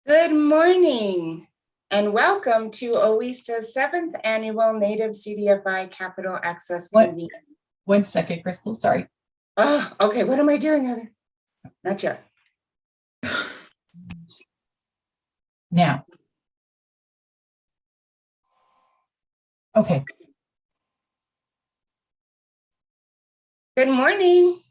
Good morning and welcome to Oweesta's 7th Annual Native CDFI Capital Access Convening. One second, Chrystel, sorry. Oh, okay. What am I doing, Heather? Not yet. Now. Okay. Good morning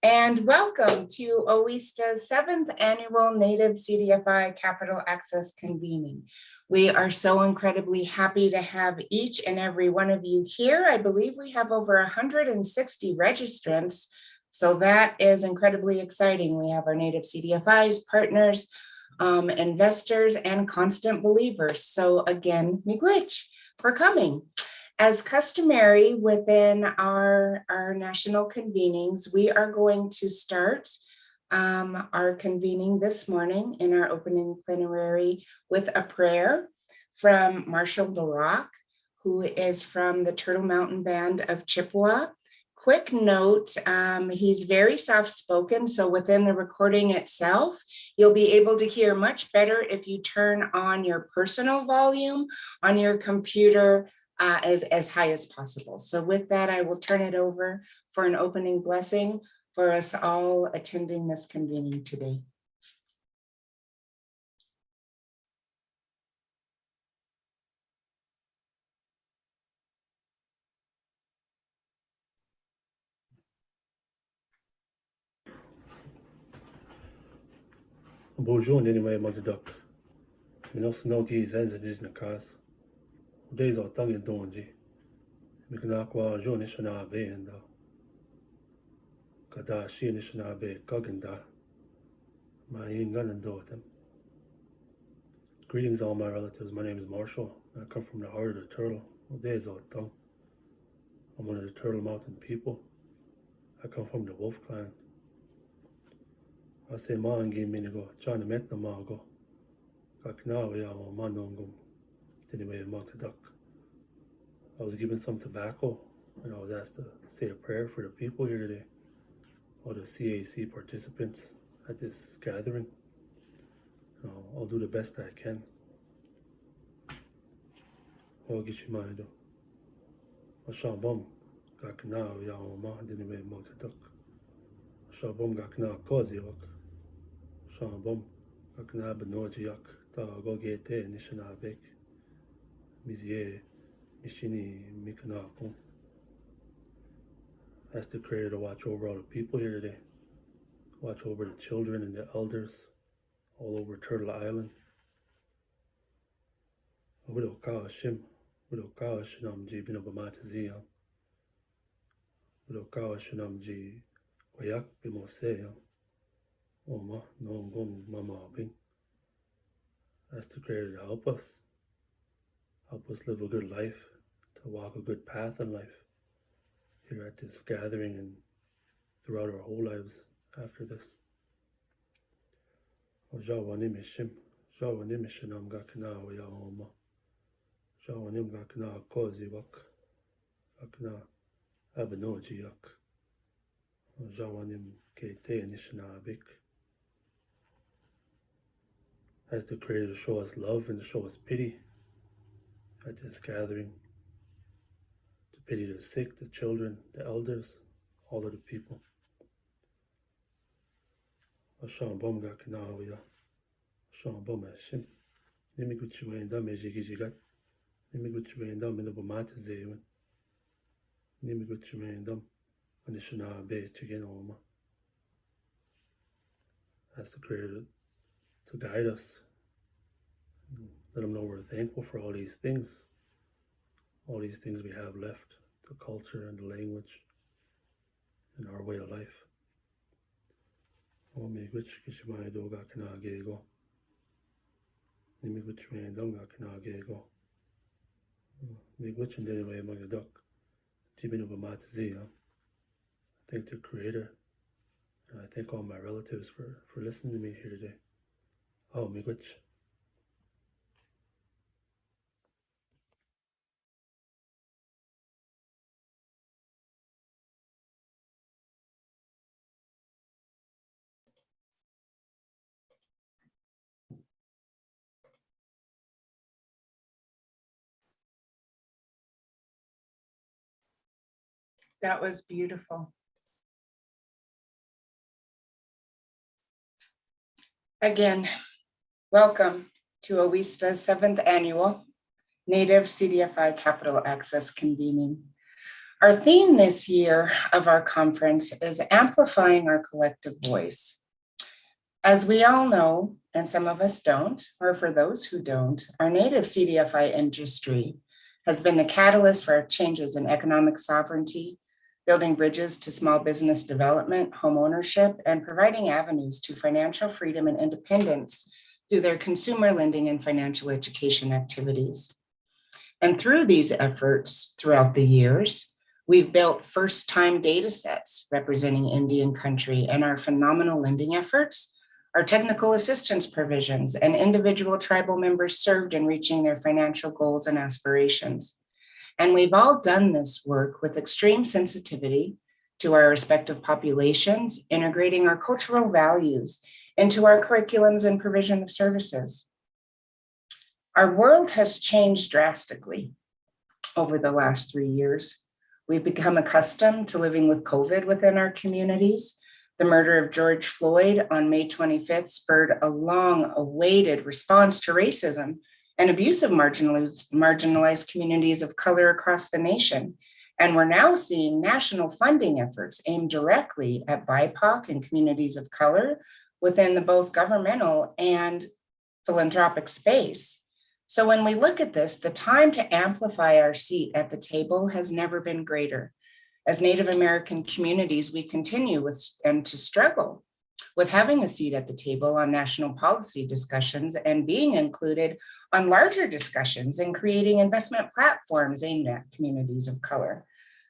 and welcome to Oweesta's 7th Annual Native CDFI Capital Access Convening. We are so incredibly happy to have each and every one of you here. I believe we have over 160 registrants, so that is incredibly exciting. We have our Native CDFIs, partners, investors, and constant believers. So again, miigwech for coming. As customary within our national convenings, we are going to start our convening this morning in our opening plenary with a prayer from Marshall LaRock, who is from the Turtle Mountain Band of Chippewa. Quick note, he's very soft-spoken, so within the recording itself, you'll be able to hear much better if you turn on your personal volume on your computer as high as possible. So with that, I will turn it over for an opening blessing for us all attending this convening today. Bonjour, anyway, Mother Duck. Minasinoki is as it is in the cars. Days are tongue and donji. Mikanakwa, Jonishana Bay and Kada, she Nishana Bay, Goganda. My gun and them. Greetings, all my relatives. My name is Marshall. I come from the heart of the turtle. Days are tongue. I'm one of the Turtle Mountain people. I come from the Wolf Clan. I say, Ma and game minigo, John met the Mago. Kaknawi, our Manongum. Anyway, Mother Duck. I was given some tobacco and I was asked to say a prayer for the people here today, all the CAC participants at this gathering. I'll do the best I can. I'll get you mind. Shabam Gakna Yama didn't way Mother Duck. Shabam Gakna Koziok. Shabam Gakna Benojiak, Ta Gogete Nishanabek. Mizie. Mishini Mikanako. Ask the Creator to watch over all the people here today. Watch over the children and the elders all over Turtle Island. Widow Kawashim, Widow Kawashinamji Binabamataziya. Widow Kawashinamji Kwayak Bimoseya. Oma no Gong Mama Bing. Ask the Creator to help us. Help us live a good life, to walk a good path in life. Here at this gathering and throughout our whole lives after this. Jawanimishim, Jawanimishinam Gakna Yahoma. Jawanim Gakna Koziwak. Gakna Abenojiak. Jawanim Kete Nishanabik. As the Creator to show us love and to show us pity at this gathering. To pity the sick, the children, the elders, all of the people. Ashambom Gaknawiya. Shambom Hashim. Nimiguchuenda Mejigijigat. Nimiguchuenda Minabamata Zewan. Nimiguchuenda Anishana Bay Chigenoma. Ask the Creator to guide us. Let them know we're thankful for all these things we have left, the culture and the language and our way of life. Oh, me which Kishimai Doga Kanagego. Nimi which way and Donga Kanagego. Me which and anyway among the duck. Jibin of a Matazia. I thank the Creator and I thank all my relatives for listening to me here today. Oh, me which. That was beautiful. Again, welcome to Oweesta's 7th annual Native CDFI Capital Access Convening. Our theme this year of our conference is amplifying our collective voice. As we all know, and some of us don't, or for those who don't, our Native CDFI industry has been the catalyst for changes in economic sovereignty, building bridges to small business development, home ownership, and providing avenues to financial freedom and independence through their consumer lending and financial education activities. And through these efforts throughout the years, we've built first-time data sets representing Indian country, and our phenomenal lending efforts, our technical assistance provisions, and individual tribal members served in reaching their financial goals and aspirations. And we've all done this work with extreme sensitivity to our respective populations, integrating our cultural values into our curriculums and provision of services. Our world has changed drastically over the last 3 years. We've become accustomed to living with COVID within our communities. The murder of George Floyd on May 25th spurred a long-awaited response to racism and abuse of marginalized communities of color across the nation. And we're now seeing national funding efforts aimed directly at BIPOC and communities of color within the both governmental and philanthropic space. So when we look at this, the time to amplify our seat at the table has never been greater. As Native American communities, we continue to struggle with having a seat at the table on national policy discussions and being included on larger discussions and creating investment platforms aimed at communities of color.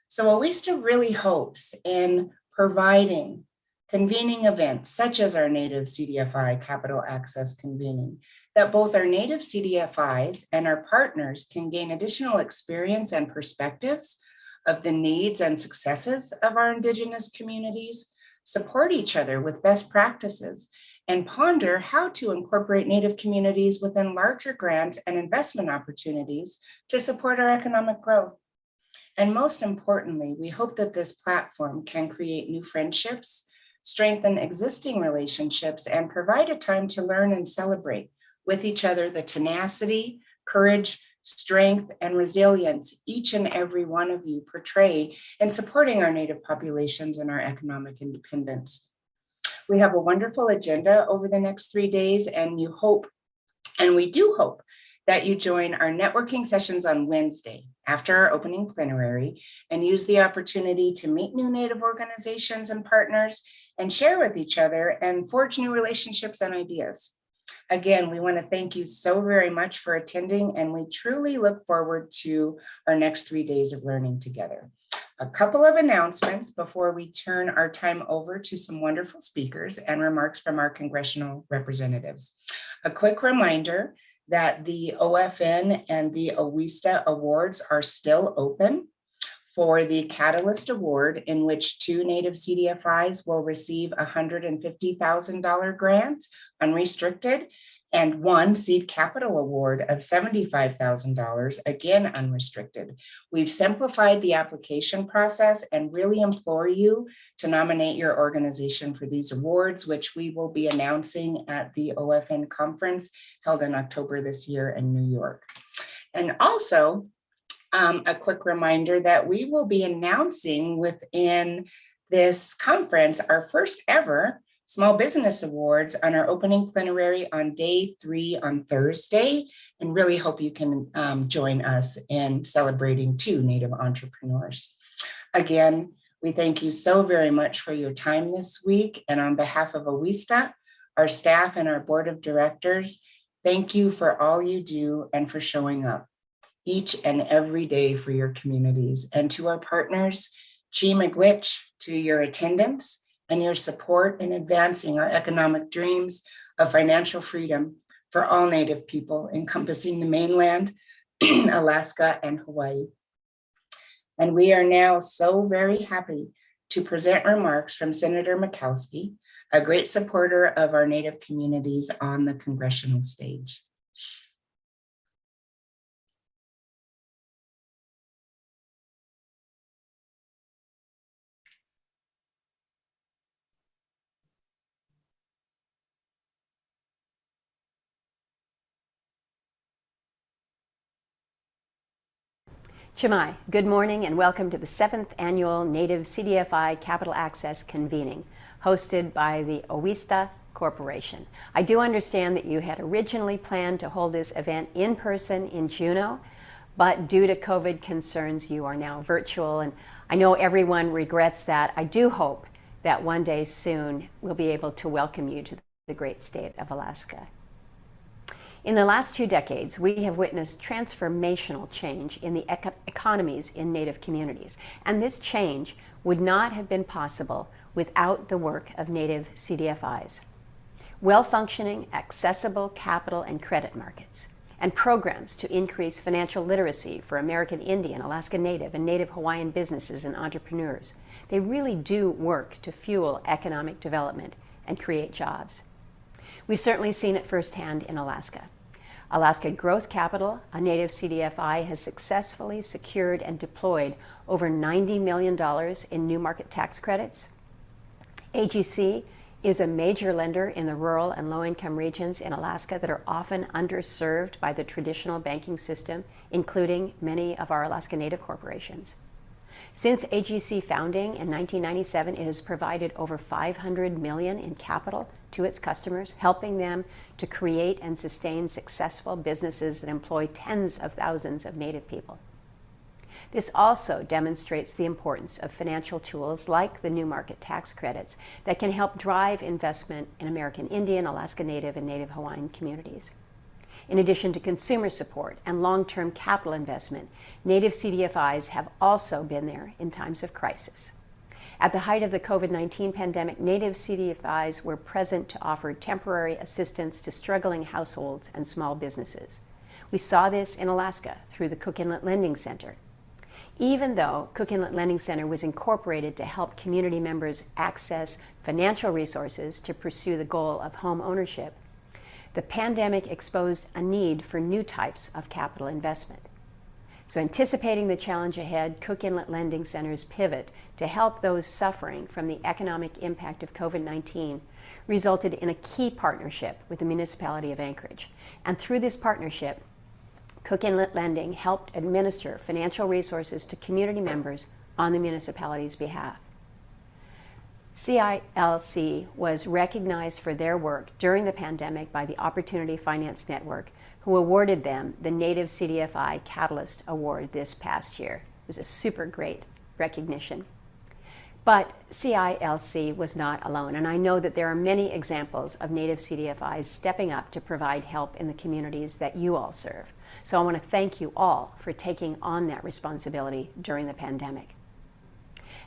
So Oweesta really hopes in providing convening events such as our Native CDFI Capital Access Convening, that both our Native CDFIs and our partners can gain additional experience and perspectives of the needs and successes of our Indigenous communities, support each other with best practices, and ponder how to incorporate Native communities within larger grants and investment opportunities to support our economic growth. And most importantly, we hope that this platform can create new friendships, strengthen existing relationships, and provide a time to learn and celebrate with each other the tenacity, courage, strength, and resilience each and every one of you portray in supporting our Native populations and our economic independence. We have a wonderful agenda over the next 3 days, and we do hope that you join our networking sessions on Wednesday after our opening plenary and use the opportunity to meet new Native organizations and partners and share with each other and forge new relationships and ideas. Again, we want to thank you so very much for attending, and we truly look forward to our next 3 days of learning together. A couple of announcements before we turn our time over to some wonderful speakers and remarks from our congressional representatives. A quick reminder that the OFN and the Oweesta Awards are still open for the Catalyst Award, in which 2 Native CDFIs will receive a $150,000 grant, unrestricted, and 1 Seed Capital Award of $75,000, again unrestricted. We've simplified the application process and really implore you to nominate your organization for these awards, which we will be announcing at the OFN conference held in October this year in New York. And also, a quick reminder that we will be announcing within this conference our first ever Small Business Awards on our opening plenary on day 3 on Thursday, and really hope you can join us in celebrating 2 Native entrepreneurs. Again, we thank you so very much for your time this week, and on behalf of Oweesta, our staff, and our board of directors, thank you for all you do and for showing up each and every day for your communities. And to our partners, Chi Miigwech, to your attendance and your support in advancing our economic dreams of financial freedom for all Native people, encompassing the mainland, Alaska, and Hawaii. And we are now so very happy to present remarks from Senator Murkowski, a great supporter of our Native communities on the congressional stage. Shemai, good morning and welcome to the 7th Annual Native CDFI Capital Access Convening, hosted by the Oweesta Corporation. I do understand that you had originally planned to hold this event in person in Juneau, but due to COVID concerns, you are now virtual, and I know everyone regrets that. I do hope that one day soon we'll be able to welcome you to the great state of Alaska. In the last 2 decades, we have witnessed transformational change in the economies in Native communities, and this change would not have been possible without the work of Native CDFIs. Well-functioning, accessible capital and credit markets, and programs to increase financial literacy for American Indian, Alaska Native, and Native Hawaiian businesses and entrepreneurs. They really do work to fuel economic development and create jobs. We've certainly seen it firsthand in Alaska. Alaska Growth Capital, a Native CDFI, has successfully secured and deployed over $90 million in new market tax credits. AGC is a major lender in the rural and low-income regions in Alaska that are often underserved by the traditional banking system, including many of our Alaska Native corporations. Since AGC founding in 1997, it has provided over $500 million in capital to its customers, helping them to create and sustain successful businesses that employ tens of thousands of Native people. This also demonstrates the importance of financial tools like the new market tax credits that can help drive investment in American Indian, Alaska Native, and Native Hawaiian communities. In addition to consumer support and long-term capital investment, Native CDFIs have also been there in times of crisis. At the height of the COVID-19 pandemic, Native CDFIs were present to offer temporary assistance to struggling households and small businesses. We saw this in Alaska through the Cook Inlet Lending Center. Even though Cook Inlet Lending Center was incorporated to help community members access financial resources to pursue the goal of home ownership, the pandemic exposed a need for new types of capital investment. So anticipating the challenge ahead, Cook Inlet Lending Center's pivot to help those suffering from the economic impact of COVID-19 resulted in a key partnership with the municipality of Anchorage. And through this partnership, Cook Inlet Lending helped administer financial resources to community members on the municipality's behalf. CILC was recognized for their work during the pandemic by the Opportunity Finance Network, who awarded them the Native CDFI Catalyst Award this past year. It was a super great recognition. But CILC was not alone, and I know that there are many examples of Native CDFIs stepping up to provide help in the communities that you all serve. So I want to thank you all for taking on that responsibility during the pandemic.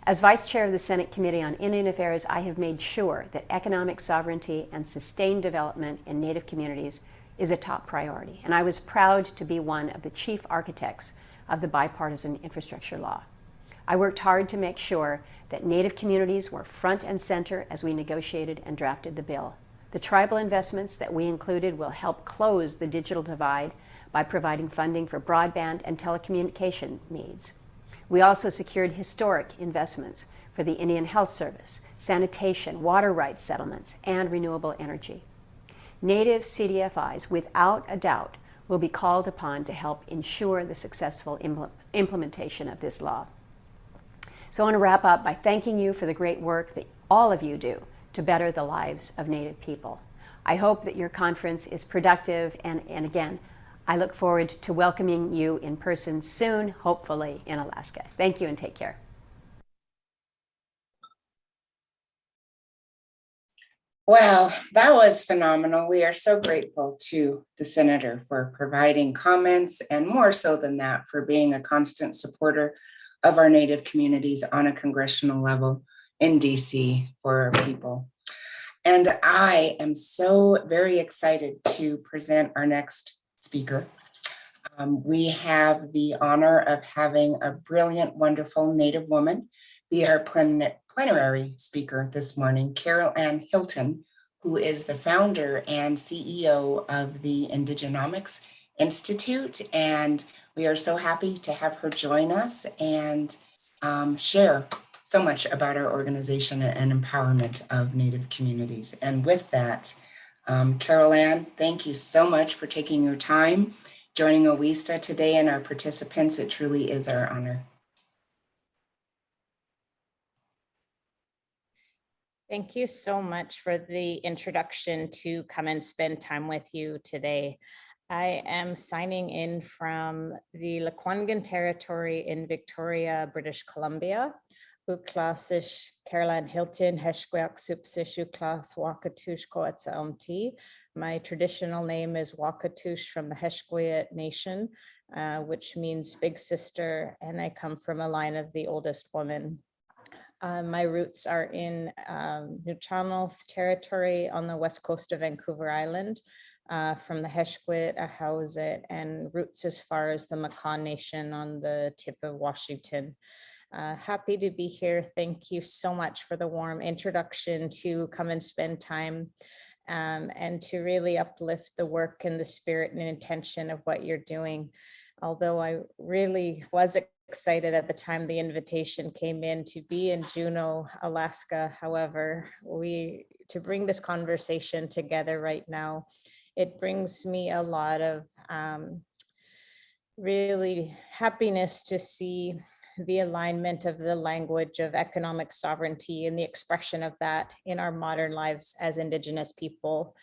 As Vice Chair of the Senate Committee on Indian Affairs, I have made sure that economic sovereignty and sustained development in Native communities is a top priority, and I was proud to be one of the chief architects of the bipartisan infrastructure law. I worked hard to make sure that Native communities were front and center as we negotiated and drafted the bill. The tribal investments that we included will help close the digital divide by providing funding for broadband and telecommunication needs. We also secured historic investments for the Indian Health Service, sanitation, water rights settlements, and renewable energy. Native CDFIs, without a doubt, will be called upon to help ensure the successful implementation of this law. So I want to wrap up by thanking you for the great work that all of you do to better the lives of Native people. I hope that your conference is productive, and again, I look forward to welcoming you in person soon, hopefully in Alaska. Thank you and take care. Well, that was phenomenal. We are so grateful to the Senator for providing comments, and more so than that, for being a constant supporter of our Native communities on a congressional level in DC for our people. And I am so very excited to present our next speaker. We have the honor of having a brilliant, wonderful Native woman be our plenary speaker this morning, Anne Hilton, who is the founder and CEO of the Indigenomics Institute. And we are so happy to have her join us and share so much about our organization and empowerment of Native communities. And with that, Anne, thank you so much for taking your time joining Oweesta today and our participants. It truly is our honor. Thank you so much for the introduction to come and spend time with you today. I am signing in from the Lekwungen territory in Victoria, British Columbia. Uklasish Caroline Hilton, Heshkweak Supsish Uklas Wakatush Koetsaumti. My traditional name is Wakatush from the Heshkweak Nation, which means big sister, and I come from a line of the oldest woman. My roots are in Nuu-chah-nulth territory on the west coast of Vancouver Island, from the Heshkweak, Ahousaht, and roots as far as the Makah Nation on the tip of Washington. Happy to be here. Thank you so much for the warm introduction to come and spend time and to really uplift the work and the spirit and intention of what you're doing. Although I really was excited at the time the invitation came in to be in Juneau, Alaska. However, to bring this conversation together right now, it brings me a lot of really happiness to see the alignment of the language of economic sovereignty and the expression of that in our modern lives as Indigenous people.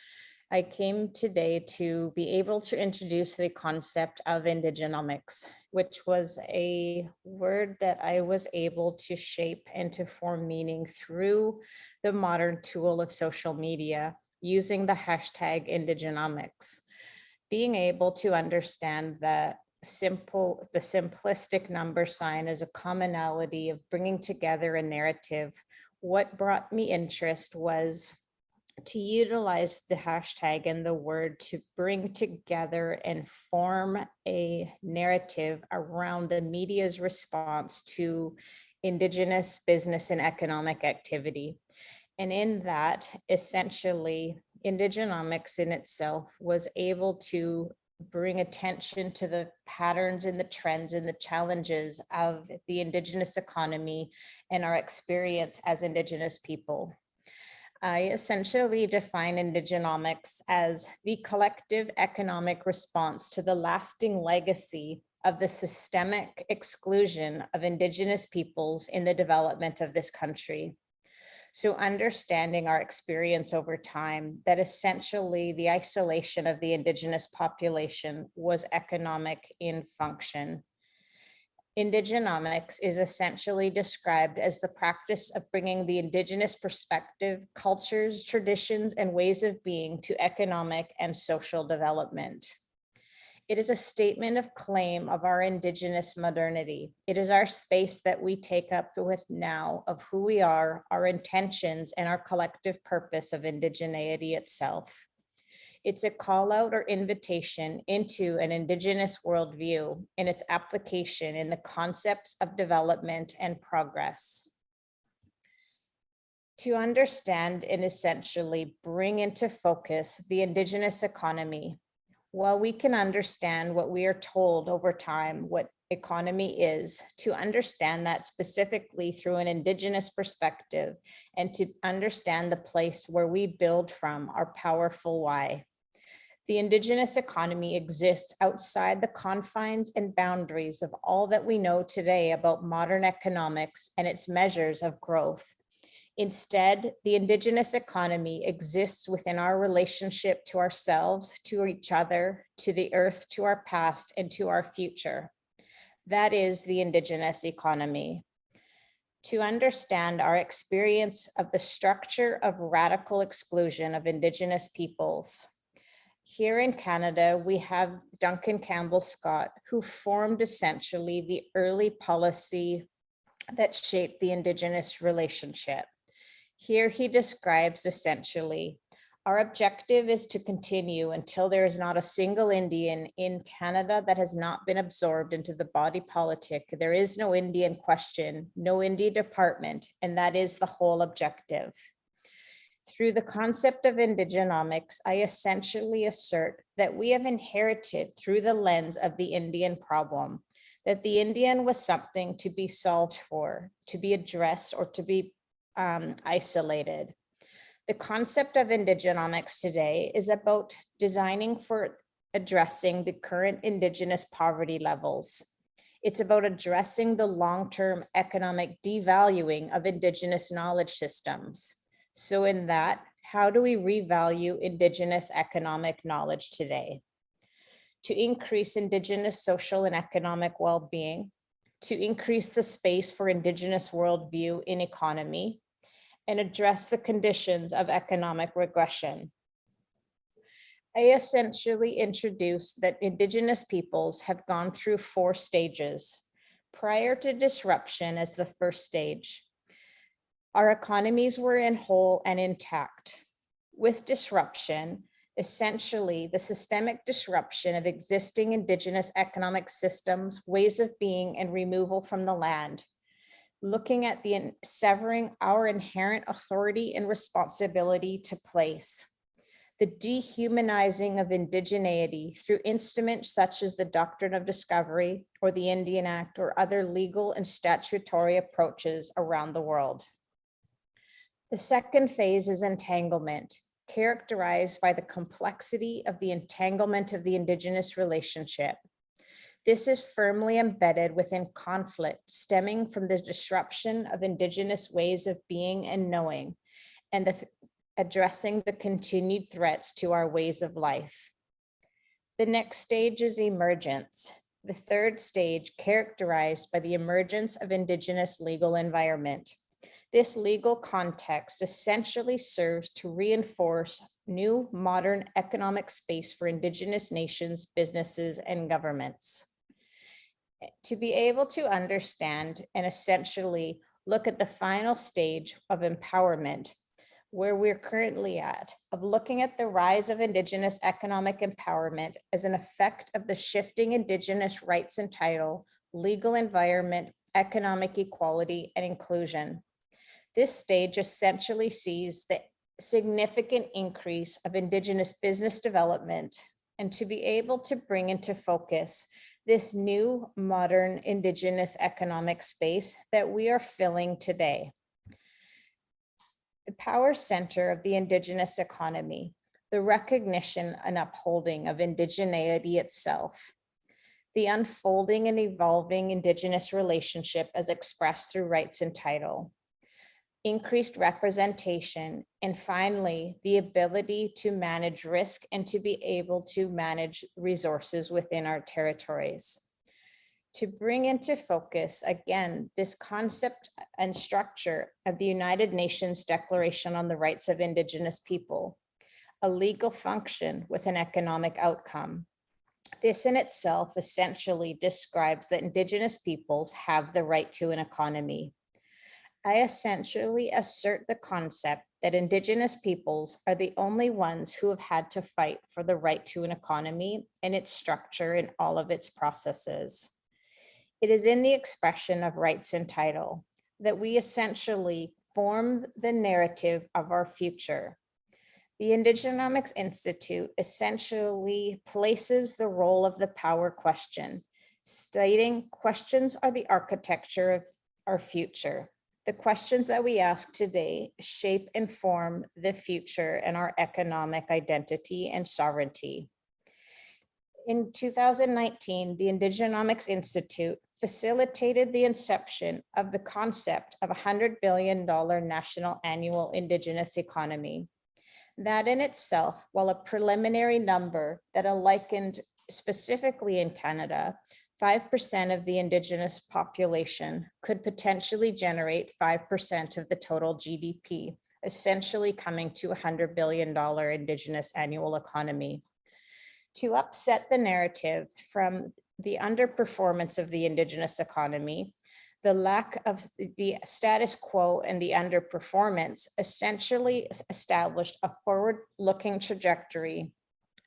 I came today to be able to introduce the concept of Indigenomics, which was a word that I was able to shape and to form meaning through the modern tool of social media using the hashtag Indigenomics. Being able to understand that the simplistic number sign is a commonality of bringing together a narrative. What brought me interest was to utilize the hashtag and the word to bring together and form a narrative around the media's response to Indigenous business and economic activity. And in that, essentially, Indigenomics in itself was able to bring attention to the patterns and the trends and the challenges of the Indigenous economy and our experience as Indigenous people. I essentially define Indigenomics as the collective economic response to the lasting legacy of the systemic exclusion of Indigenous peoples in the development of this country. So understanding our experience over time, that essentially the isolation of the Indigenous population was economic in function. Indigenomics is essentially described as the practice of bringing the Indigenous perspective, cultures, traditions, and ways of being to economic and social development. It is a statement of claim of our Indigenous modernity. It is our space that we take up with now of who we are, our intentions, and our collective purpose of indigeneity itself. It's a call out or invitation into an Indigenous worldview in its application in the concepts of development and progress. To understand and essentially bring into focus the Indigenous economy, while we can understand what we are told over time, what economy is, to understand that specifically through an Indigenous perspective and to understand the place where we build from our powerful why. The Indigenous economy exists outside the confines and boundaries of all that we know today about modern economics and its measures of growth. Instead, the Indigenous economy exists within our relationship to ourselves, to each other, to the earth, to our past, and to our future. That is the Indigenous economy. To understand our experience of the structure of radical exclusion of Indigenous peoples, here in Canada, we have Duncan Campbell Scott, who formed essentially the early policy that shaped the Indigenous relationship. Here he describes essentially, our objective is to continue until there is not a single Indian in Canada that has not been absorbed into the body politic. There is no Indian question, no Indian department, and that is the whole objective. Through the concept of Indigenomics, I essentially assert that we have inherited through the lens of the Indian problem, that the Indian was something to be solved for, to be addressed, or to be isolated. The concept of Indigenomics today is about designing for addressing the current Indigenous poverty levels. It's about addressing the long-term economic devaluing of Indigenous knowledge systems. So in that, how do we revalue Indigenous economic knowledge today? To increase Indigenous social and economic well-being, to increase the space for Indigenous worldview in economy, and address the conditions of economic regression. I essentially introduced that Indigenous peoples have gone through 4 stages. Prior to disruption as the first stage, our economies were in whole and intact. With disruption, essentially the systemic disruption of existing Indigenous economic systems, ways of being, and removal from the land, looking at the severing our inherent authority and responsibility to place, the dehumanizing of indigeneity through instruments such as the Doctrine of Discovery or the Indian Act or other legal and statutory approaches around the world. The second phase is entanglement, characterized by the complexity of the entanglement of the Indigenous relationship. This is firmly embedded within conflict stemming from the disruption of Indigenous ways of being and knowing, and addressing the continued threats to our ways of life. The next stage is emergence, the third stage characterized by the emergence of Indigenous legal environment. This legal context essentially serves to reinforce new modern economic space for Indigenous nations, businesses, and governments. To be able to understand and essentially look at the final stage of empowerment, where we're currently at, of looking at the rise of Indigenous economic empowerment as an effect of the shifting Indigenous rights and title, legal environment, economic equality, and inclusion. This stage essentially sees the significant increase of Indigenous business development, and to be able to bring into focus this new modern Indigenous economic space that we are filling today. The power center of the Indigenous economy, the recognition and upholding of indigeneity itself, the unfolding and evolving Indigenous relationship as expressed through rights and title, increased representation, and finally, the ability to manage risk and to be able to manage resources within our territories. To bring into focus, again, this concept and structure of the United Nations Declaration on the Rights of Indigenous People, a legal function with an economic outcome. This in itself essentially describes that Indigenous peoples have the right to an economy. I essentially assert the concept that Indigenous peoples are the only ones who have had to fight for the right to an economy and its structure in all of its processes. It is in the expression of rights and title that we essentially form the narrative of our future. The Indigenomics Institute essentially places the role of the power question, stating questions are the architecture of our future. The questions that we ask today shape and form the future and our economic identity and sovereignty. In 2019, the Indigenomics Institute facilitated the inception of the concept of a $100 billion national annual Indigenous economy. That in itself, while a preliminary number that are likened specifically in Canada, 5% of the Indigenous population could potentially generate 5% of the total GDP, essentially coming to a $100 billion Indigenous annual economy. To upset the narrative from the underperformance of the Indigenous economy, the lack of the status quo and the underperformance essentially established a forward-looking trajectory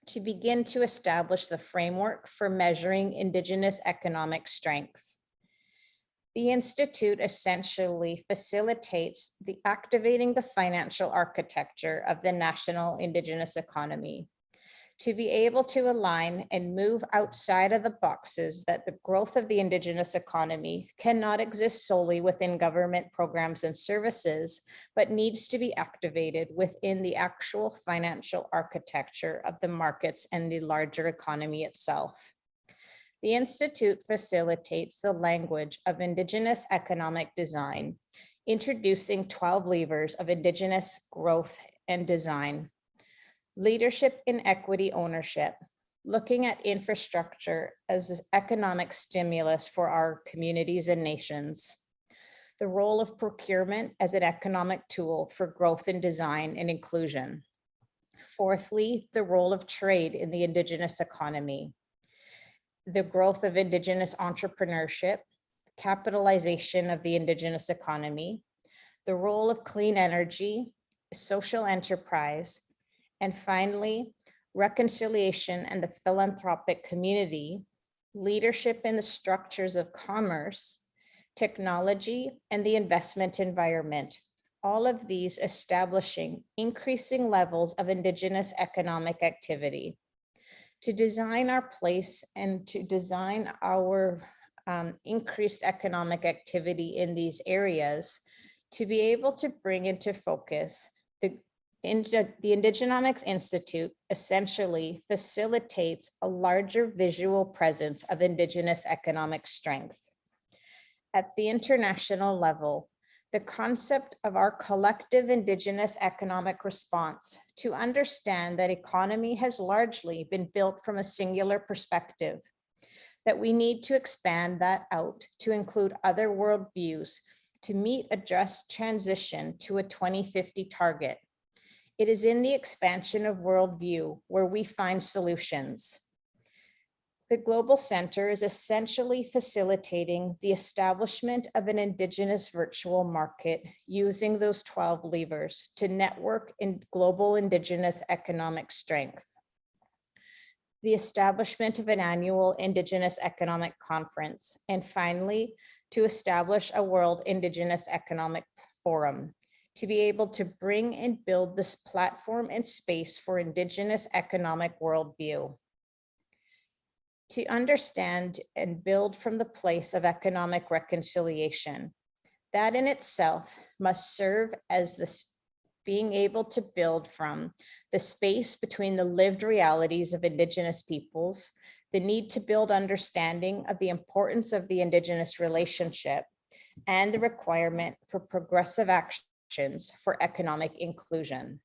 to begin to establish the framework for measuring Indigenous economic strength. The Institute essentially facilitates the activating the financial architecture of the national Indigenous economy to be able to align and move outside of the boxes that the growth of the Indigenous economy cannot exist solely within government programs and services, but needs to be activated within the actual financial architecture of the markets and the larger economy itself. The Institute facilitates the language of Indigenous economic design, introducing 12 levers of Indigenous growth and design. Leadership in equity ownership, looking at infrastructure as economic stimulus for our communities and nations. The role of procurement as an economic tool for growth and design and inclusion. Fourthly, the role of trade in the Indigenous economy. The growth of Indigenous entrepreneurship, capitalization of the Indigenous economy, the role of clean energy, social enterprise, and finally, reconciliation and the philanthropic community, leadership in the structures of commerce, technology, and the investment environment. All of these establishing increasing levels of Indigenous economic activity. To design our place and to design our increased economic activity in these areas, to be able to bring into focus the Indigenomics Institute essentially facilitates a larger visual presence of Indigenous economic strength. At the international level, the concept of our collective Indigenous economic response to understand that economy has largely been built from a singular perspective, that we need to expand that out to include other worldviews to meet a just transition to a 2050 target. It is in the expansion of worldview where we find solutions. The Global Center is essentially facilitating the establishment of an Indigenous virtual market using those 12 levers to network in global Indigenous economic strength. The establishment of an annual Indigenous Economic Conference, and finally, to establish a World Indigenous Economic Forum, to be able to bring and build this platform and space for Indigenous economic worldview. To understand and build from the place of economic reconciliation, that in itself must serve as this being able to build from the space between the lived realities of Indigenous peoples, the need to build understanding of the importance of the Indigenous relationship, and the requirement for progressive actions for economic inclusion.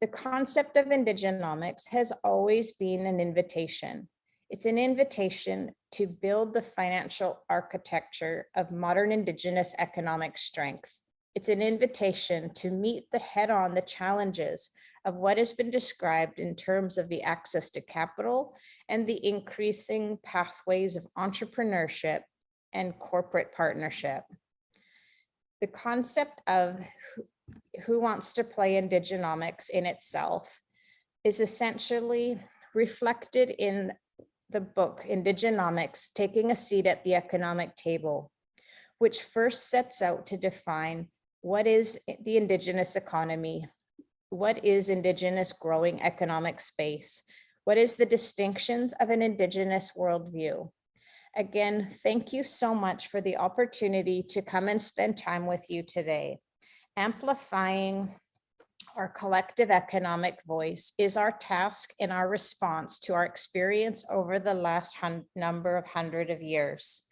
The concept of Indigenomics has always been an invitation. It's an invitation to build the financial architecture of modern Indigenous economic strength. It's an invitation to meet the head-on the challenges of what has been described in terms of the access to capital and the increasing pathways of entrepreneurship and corporate partnership. The concept of who wants to play Indigenomics in itself is essentially reflected in the book Indigenomics, Taking a Seat at the Economic Table, which first sets out to define what is the Indigenous economy, what is Indigenous growing economic space, what is the distinctions of an Indigenous worldview. Again, thank you so much for the opportunity to come and spend time with you today. Amplifying our collective economic voice is our task and our response to our experience over the last number of hundred of years.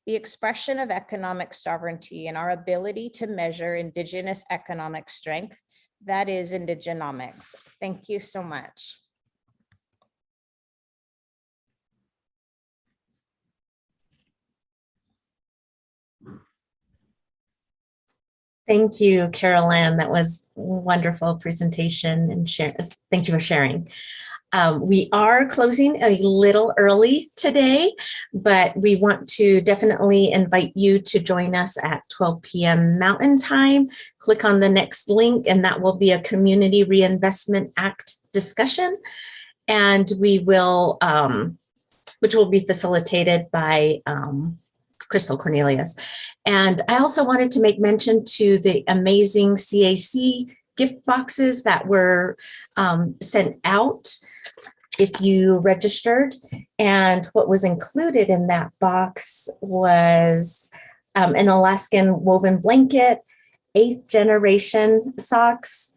The expression of economic sovereignty and our ability to measure Indigenous economic strength, that is Indigenomics. Thank you so much. Thank you, Carol Ann. That was a wonderful presentation and thank you for sharing. We are closing a little early today, but we want to definitely invite you to join us at 12 p.m. Mountain Time. Click on the next link and that will be a Community Reinvestment Act discussion. And we will, which will be facilitated by Chrystel Cornelius. And I also wanted to make mention to the amazing CAC gift boxes that were sent out if you registered. And what was included in that box was an Alaskan woven blanket, 8th generation socks,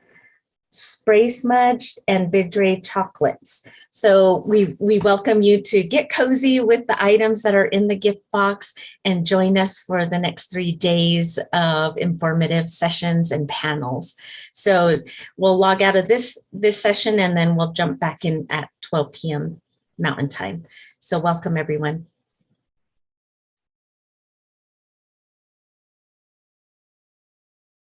spray smudge, and Bidre chocolates. So we welcome you to get cozy with the items that are in the gift box and join us for the next 3 days of informative sessions and panels. So we'll log out of this session and then we'll jump back in at 12 p.m. Mountain Time. So welcome everyone.